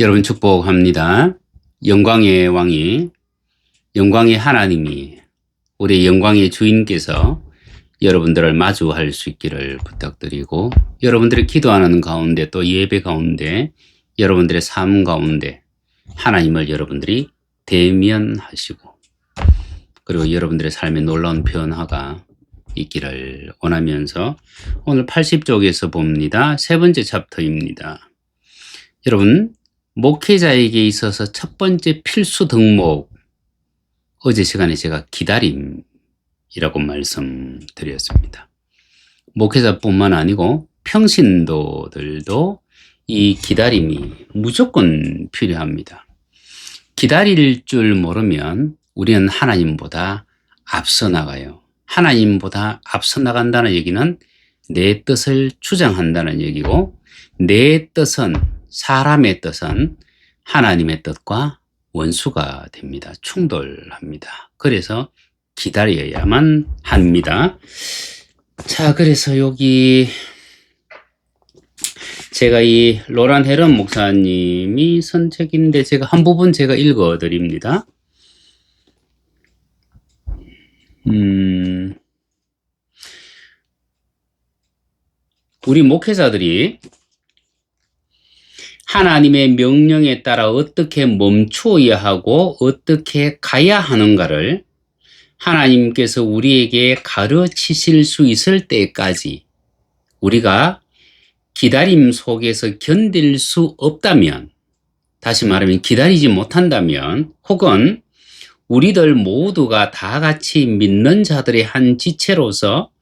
여러분 축복합니다. 영광의 왕이, 영광의 하나님이, 우리 영광의 주인께서 여러분들을 마주할 수 있기를 부탁드리고, 여러분들이 기도하는 가운데 또 예배 가운데 여러분들의 삶 가운데 하나님을 여러분들이 대면하시고, 그리고 여러분들의 삶에 놀라운 변화가 있기를 원하면서 오늘 80쪽에서 봅니다. 세 번째 챕터입니다. 여러분, 목회자에게 있어서 첫 번째 필수 덕목, 어제 시간에 제가 기다림이라고 말씀드렸습니다. 목회자뿐만 아니고 평신도들도 이 기다림이 무조건 필요합니다. 기다릴 줄 모르면 우리는 하나님보다 앞서 나가요. 하나님보다 앞서 나간다는 얘기는 내 뜻을 주장한다는 얘기고, 내 뜻은, 사람의 뜻은 하나님의 뜻과 원수가 됩니다. 충돌합니다. 그래서 기다려야만 합니다. 자, 그래서 여기 제가 이 로란 헤런 목사님이 쓴 책인데 제가 한 부분 제가 읽어 드립니다. 우리 목회자들이 하나님의 명령에 따라 어떻게 멈추어야 하고 어떻게 가야 하는가를 하나님께서 우리에게 가르치실 수 있을 때까지 우리가 기다림 속에서 견딜 수 없다면, 다시 말하면 기다리지 못한다면, 혹은 우리들 모두가 다 같이 믿는 자들의 한 지체로서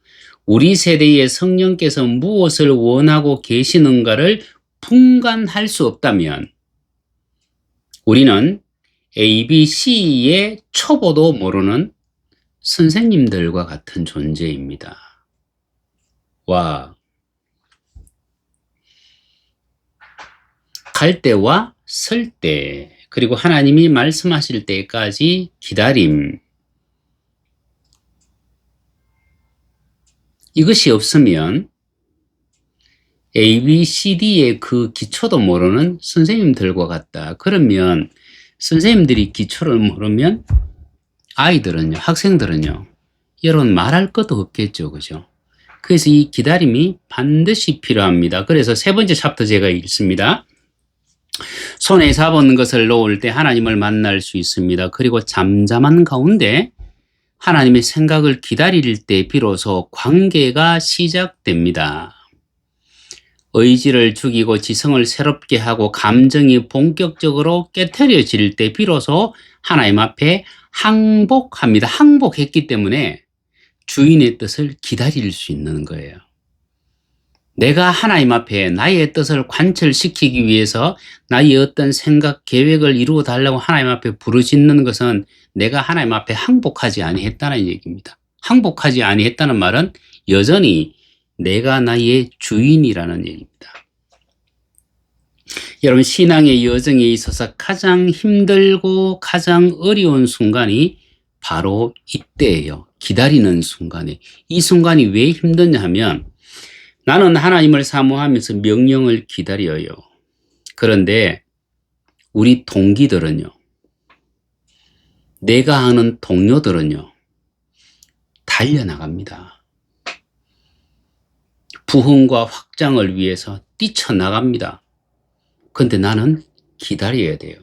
우리 세대의 성령께서 무엇을 원하고 계시는가를 분간할 수 없다면 우리는 ABC의 초보도 모르는 선생님들과 같은 존재입니다. 와, 갈 때와 설 때, 그리고 하나님이 말씀하실 때까지 기다림, 이것이 없으면 ABCD의 그 기초도 모르는 선생님들과 같다. 그러면 선생님들이 기초를 모르면 아이들은요, 학생들은요, 여러분 말할 것도 없겠죠. 그죠? 그래서 이 기다림이 반드시 필요합니다. 그래서 세 번째 챕터 제가 읽습니다. 손에 잡은 것을 놓을 때 하나님을 만날 수 있습니다. 그리고 잠잠한 가운데 하나님의 생각을 기다릴 때 비로소 관계가 시작됩니다. 의지를 죽이고 지성을 새롭게 하고 감정이 본격적으로 깨트려질 때 비로소 하나님 앞에 항복합니다. 항복했기 때문에 주인의 뜻을 기다릴 수 있는 거예요. 내가 하나님 앞에 나의 뜻을 관철시키기 위해서 나의 어떤 생각, 계획을 이루어 달라고 하나님 앞에 부르짖는 것은 내가 하나님 앞에 항복하지 아니했다는 얘기입니다. 항복하지 아니했다는 말은 여전히 내가 나의 주인이라는 얘기입니다. 여러분, 신앙의 여정에 있어서 가장 힘들고 가장 어려운 순간이 바로 이때예요. 기다리는 순간에. 이 순간이 왜 힘드냐 하면 나는 하나님을 사모하면서 명령을 기다려요. 그런데 우리 동기들은요, 내가 아는 동료들은요, 달려나갑니다. 부흥과 확장을 위해서 뛰쳐나갑니다. 근데 나는 기다려야 돼요.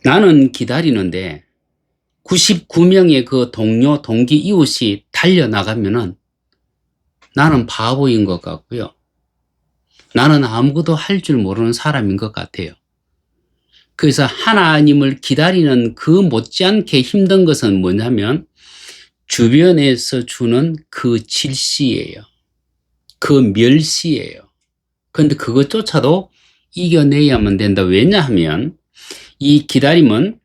나는 기다리는데 99명의 그 동료, 동기, 이웃이 달려나가면은 나는 바보인 것 같고요. 나는 아무것도 할 줄 모르는 사람인 것 같아요. 그래서 하나님을 기다리는 그 못지않게 힘든 것은 뭐냐면 주변에서 주는 그 질시예요. 그 멸시예요. 그런데 그것조차도 이겨내야만 된다. 왜냐하면 이 기다림은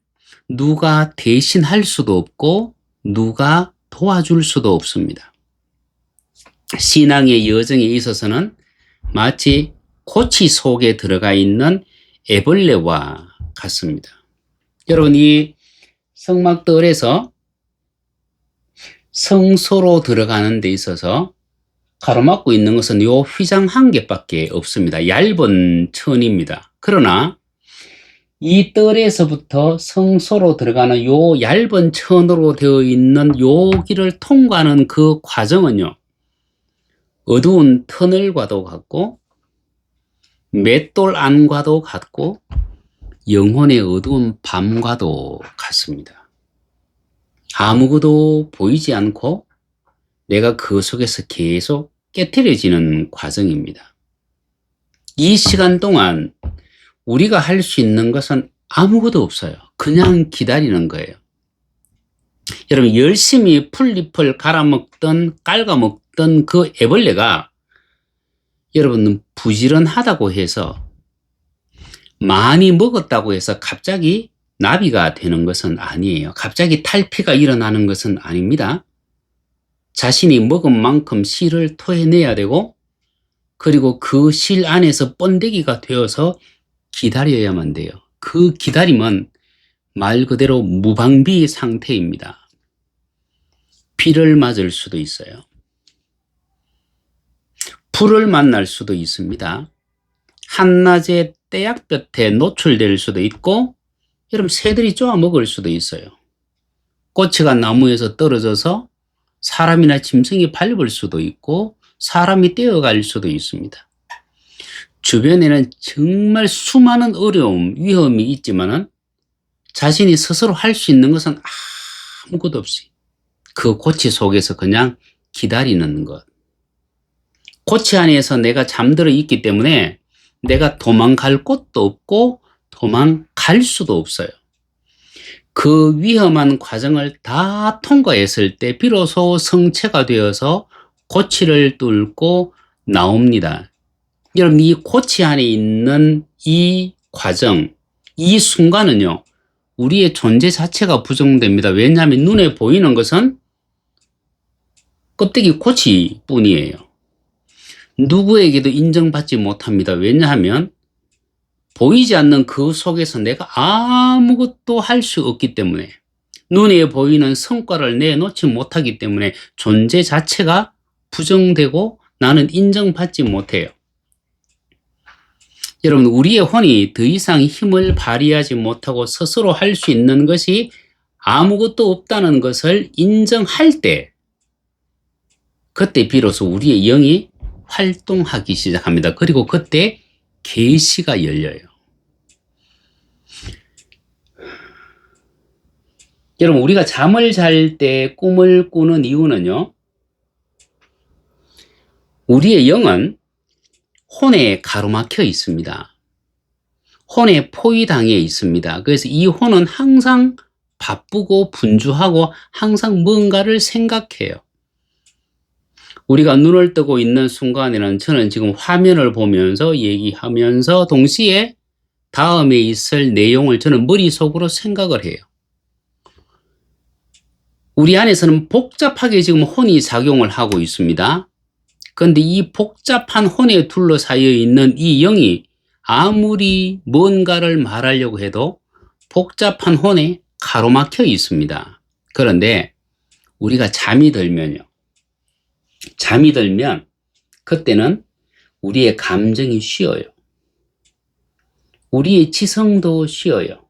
누가 대신할 수도 없고 누가 도와줄 수도 없습니다. 신앙의 여정에 있어서는 마치 고치 속에 들어가 있는 애벌레와 같습니다. 여러분, 이 성막들에서 성소로 들어가는 데 있어서 가로막고 있는 것은 요 휘장 한 개밖에 없습니다. 얇은 천입니다. 그러나 이 뜰에서부터 성소로 들어가는 요 얇은 천으로 되어 있는 요 길을 통과하는 그 과정은요, 어두운 터널과도 같고 맷돌 안과도 같고 영혼의 어두운 밤과도 같습니다. 아무것도 보이지 않고 내가 그 속에서 계속 깨트려지는 과정입니다. 이 시간 동안 우리가 할 수 있는 것은 아무것도 없어요. 그냥 기다리는 거예요. 여러분, 열심히 풀잎을 갈아먹던 깔아먹던 그 애벌레가 여러분은 부지런하다고 해서 많이 먹었다고 해서 갑자기 나비가 되는 것은 아니에요. 갑자기 탈피가 일어나는 것은 아닙니다. 자신이 먹은 만큼 씨를 토해내야 되고, 그리고 그 실 안에서 번데기가 되어서 기다려야만 돼요. 그 기다림은 말 그대로 무방비 상태입니다. 비를 맞을 수도 있어요. 불을 만날 수도 있습니다. 한낮에 떼약볕에 노출될 수도 있고, 여러분 새들이 쪼아 먹을 수도 있어요. 꼬치가 나무에서 떨어져서 사람이나 짐승이 밟을 수도 있고 사람이 떼어갈 수도 있습니다. 주변에는 정말 수많은 어려움, 위험이 있지만은 자신이 스스로 할 수 있는 것은 아무것도 없이 그 고치 속에서 그냥 기다리는 것. 고치 안에서 내가 잠들어 있기 때문에 내가 도망갈 곳도 없고 도망갈 수도 없어요. 그 위험한 과정을 다 통과했을 때 비로소 성체가 되어서 고치를 뚫고 나옵니다. 여러분, 이 고치 안에 있는 이 과정, 이 순간은요, 우리의 존재 자체가 부정됩니다. 왜냐하면 눈에 보이는 것은 껍데기 고치뿐이에요. 누구에게도 인정받지 못합니다. 왜냐하면 보이지 않는 그 속에서 내가 아무것도 할 수 없기 때문에, 눈에 보이는 성과를 내놓지 못하기 때문에 존재 자체가 부정되고 나는 인정받지 못해요. 여러분, 우리의 혼이 더 이상 힘을 발휘하지 못하고 스스로 할 수 있는 것이 아무것도 없다는 것을 인정할 때, 그때 비로소 우리의 영이 활동하기 시작합니다. 그리고 그때 계시가 열려요. 여러분, 우리가 잠을 잘 때 꿈을 꾸는 이유는요, 우리의 영은 혼에 가로막혀 있습니다. 혼에 포위당해 있습니다. 그래서 이 혼은 항상 바쁘고 분주하고 항상 뭔가를 생각해요. 우리가 눈을 뜨고 있는 순간에는 저는 지금 화면을 보면서 얘기하면서 동시에 다음에 있을 내용을 저는 머릿속으로 생각을 해요. 우리 안에서는 복잡하게 지금 혼이 작용을 하고 있습니다. 그런데 이 복잡한 혼에 둘러싸여 있는 이 영이 아무리 뭔가를 말하려고 해도 복잡한 혼에 가로막혀 있습니다. 그런데 우리가 잠이 들면 그때는 우리의 감정이 쉬어요. 우리의 지성도 쉬어요.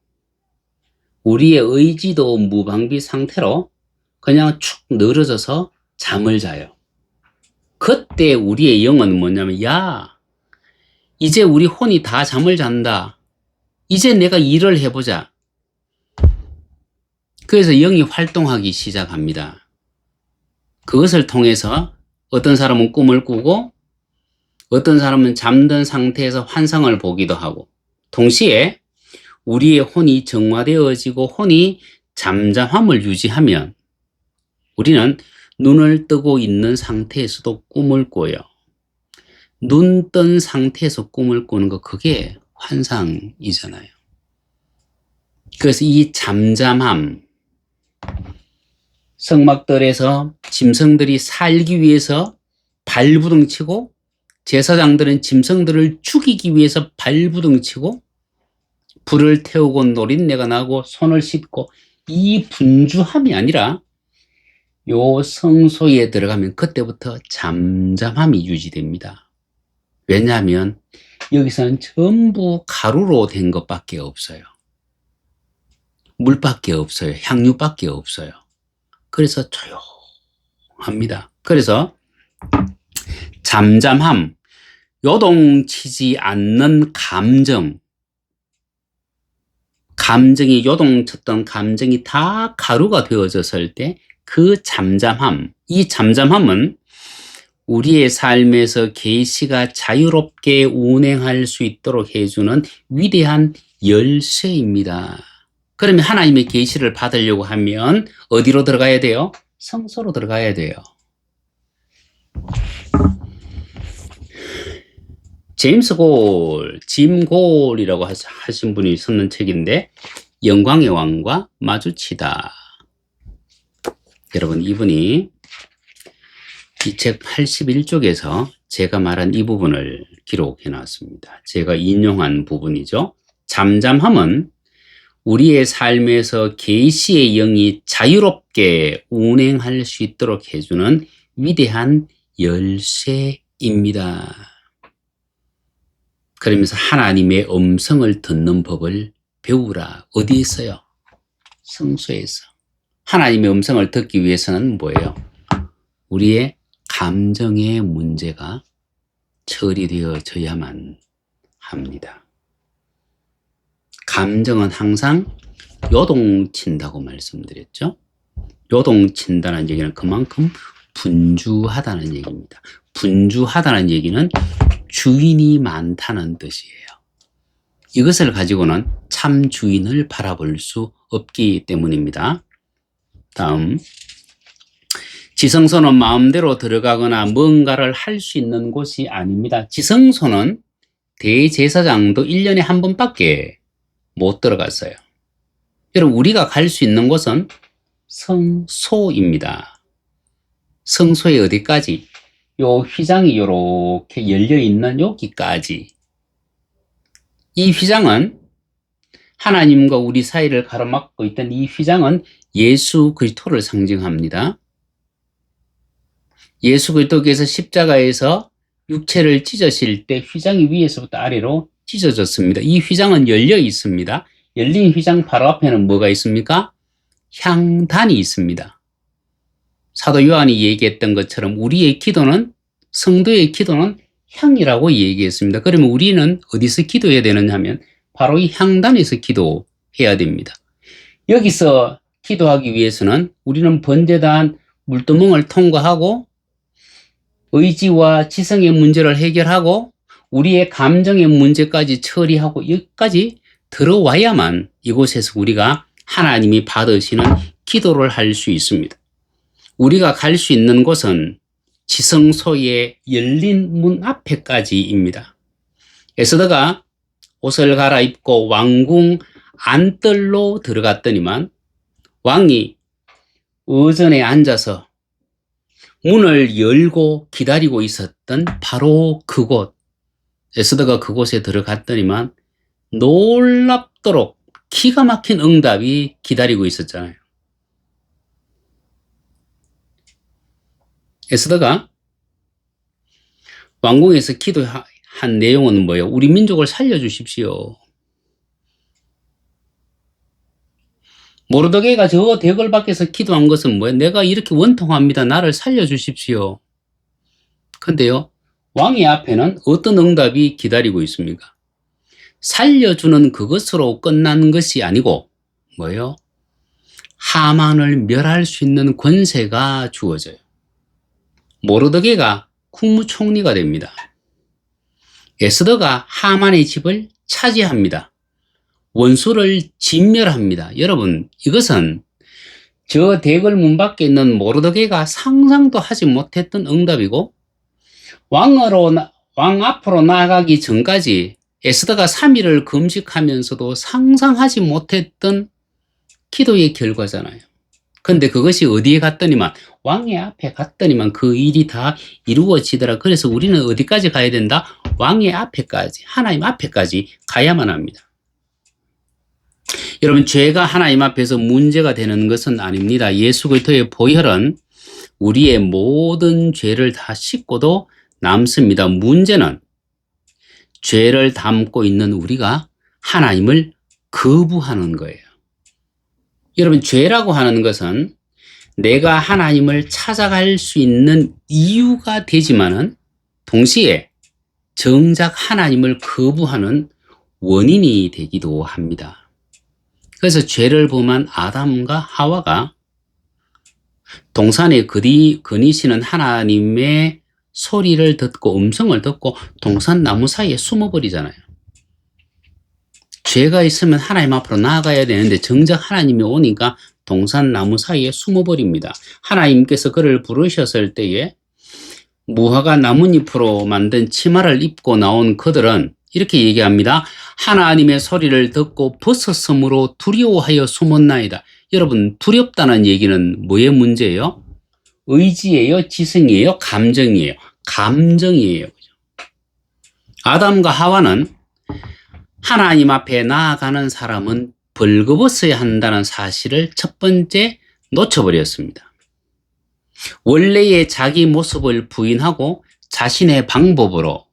우리의 의지도 무방비 상태로 그냥 축 늘어져서 잠을 자요. 그때 우리의 영은 뭐냐면, 야, 이제 우리 혼이 다 잠을 잔다. 이제 내가 일을 해보자. 그래서 영이 활동하기 시작합니다. 그것을 통해서 어떤 사람은 꿈을 꾸고 어떤 사람은 잠든 상태에서 환상을 보기도 하고, 동시에 우리의 혼이 정화되어지고 혼이 잠잠함을 유지하면 우리는 눈을 뜨고 있는 상태에서도 꿈을 꿔요. 눈 뜬 상태에서 꿈을 꾸는 거, 그게 환상이잖아요. 그래서 이 잠잠함, 성막들에서 짐승들이 살기 위해서 발부둥치고, 제사장들은 짐승들을 죽이기 위해서 발부둥치고, 불을 태우고 노린내가 나고 손을 씻고, 이 분주함이 아니라 요 성소에 들어가면 그때부터 잠잠함이 유지됩니다. 왜냐하면 여기서는 전부 가루로 된 것밖에 없어요. 물밖에 없어요. 향유밖에 없어요. 그래서 조용합니다. 그래서 잠잠함, 요동치지 않는 감정이 요동쳤던 감정이 다 가루가 되어졌을 때 그 잠잠함, 이 잠잠함은 우리의 삶에서 계시가 자유롭게 운행할 수 있도록 해주는 위대한 열쇠입니다. 그러면 하나님의 계시를 받으려고 하면 어디로 들어가야 돼요? 성소로 들어가야 돼요. 제임스 골, 짐 골이라고 하신 분이 썼는 책인데 영광의 왕과 마주치다. 여러분, 이분이 이 책 81쪽에서 제가 말한 이 부분을 기록해 놨습니다. 제가 인용한 부분이죠. 잠잠함은 우리의 삶에서 계시의 영이 자유롭게 운행할 수 있도록 해주는 위대한 열쇠입니다. 그러면서 하나님의 음성을 듣는 법을 배우라. 어디에 있어요? 성소에서. 하나님의 음성을 듣기 위해서는 뭐예요? 우리의 감정의 문제가 처리되어져야만 합니다. 감정은 항상 요동친다고 말씀드렸죠. 요동친다는 얘기는 그만큼 분주하다는 얘기입니다. 분주하다는 얘기는 주인이 많다는 뜻이에요. 이것을 가지고는 참 주인을 바라볼 수 없기 때문입니다. 다음, 지성소는 마음대로 들어가거나 뭔가를 할 수 있는 곳이 아닙니다. 지성소는 대제사장도 1년에 한 번밖에 못 들어갔어요. 여러분, 우리가 갈 수 있는 곳은 성소입니다. 성소의 어디까지? 요 휘장이 이렇게 열려있는 여기까지. 이 휘장은 하나님과 우리 사이를 가로막고 있던 이 휘장은 예수 그리스도를 상징합니다. 예수 그리스도께서 십자가에서 육체를 찢으실 때 휘장이 위에서부터 아래로 찢어졌습니다. 이 휘장은 열려 있습니다. 열린 휘장 바로 앞에는 뭐가 있습니까? 향단이 있습니다. 사도 요한이 얘기했던 것처럼 우리의 기도는, 성도의 기도는 향이라고 얘기했습니다. 그러면 우리는 어디서 기도해야 되느냐 하면 바로 이 향단에서 기도해야 됩니다. 여기서 기도하기 위해서는 우리는 번제단 물두멍을 통과하고 의지와 지성의 문제를 해결하고 우리의 감정의 문제까지 처리하고 여기까지 들어와야만 이곳에서 우리가 하나님이 받으시는 기도를 할 수 있습니다. 우리가 갈 수 있는 곳은 지성소의 열린 문 앞에까지입니다. 에스더가 옷을 갈아입고 왕궁 안뜰로 들어갔더니만 왕이 의전에 앉아서 문을 열고 기다리고 있었던 바로 그곳, 에스더가 그곳에 들어갔더니만 놀랍도록 기가 막힌 응답이 기다리고 있었잖아요. 에스더가 왕궁에서 기도한 내용은 뭐예요? 우리 민족을 살려주십시오. 모르드게가 저 대궐 밖에서 기도한 것은 뭐예요? 내가 이렇게 원통합니다. 나를 살려주십시오. 근데요, 왕의 앞에는 어떤 응답이 기다리고 있습니까? 살려주는 그것으로 끝난 것이 아니고 뭐예요? 하만을 멸할 수 있는 권세가 주어져요. 모르드게가 국무총리가 됩니다. 에스더가 하만의 집을 차지합니다. 원수를 진멸합니다. 여러분, 이것은 저 대궐 문 밖에 있는 모르드게가 상상도 하지 못했던 응답이고 왕 앞으로 나아가기 전까지 에스더가 3일을 금식하면서도 상상하지 못했던 기도의 결과잖아요. 근데 그것이 어디에 갔더니만 왕의 앞에 갔더니만 그 일이 다 이루어지더라. 그래서 우리는 어디까지 가야 된다? 왕의 앞에까지, 하나님 앞에까지 가야만 합니다. 여러분, 죄가 하나님 앞에서 문제가 되는 것은 아닙니다. 예수 그리스도의 보혈은 우리의 모든 죄를 다 씻고도 남습니다. 문제는 죄를 담고 있는 우리가 하나님을 거부하는 거예요. 여러분, 죄라고 하는 것은 내가 하나님을 찾아갈 수 있는 이유가 되지만은 동시에 정작 하나님을 거부하는 원인이 되기도 합니다. 그래서 죄를 범한 아담과 하와가 동산에 거니시는 하나님의 소리를 듣고 음성을 듣고 동산 나무 사이에 숨어버리잖아요. 죄가 있으면 하나님 앞으로 나아가야 되는데 정작 하나님이 오니까 동산 나무 사이에 숨어버립니다. 하나님께서 그를 부르셨을 때에 무화과 나뭇잎으로 만든 치마를 입고 나온 그들은 이렇게 얘기합니다. 하나님의 소리를 듣고 벗었으므로 두려워하여 숨었나이다. 여러분, 두렵다는 얘기는 뭐의 문제예요? 의지예요? 지성이에요? 감정이에요? 감정이에요. 아담과 하와는 하나님 앞에 나아가는 사람은 벌거벗어야 한다는 사실을 첫 번째 놓쳐버렸습니다. 원래의 자기 모습을 부인하고 자신의 방법으로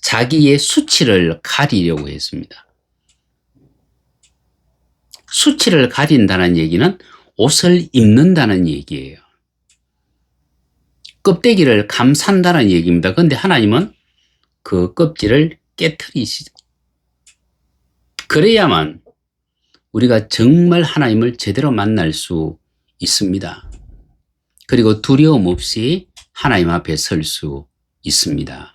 자기의 수치를 가리려고 했습니다. 수치를 가린다는 얘기는 옷을 입는다는 얘기예요. 껍데기를 감싼다는 얘기입니다. 그런데 하나님은 그 껍질을 깨트리시죠. 그래야만 우리가 정말 하나님을 제대로 만날 수 있습니다. 그리고 두려움 없이 하나님 앞에 설 수 있습니다.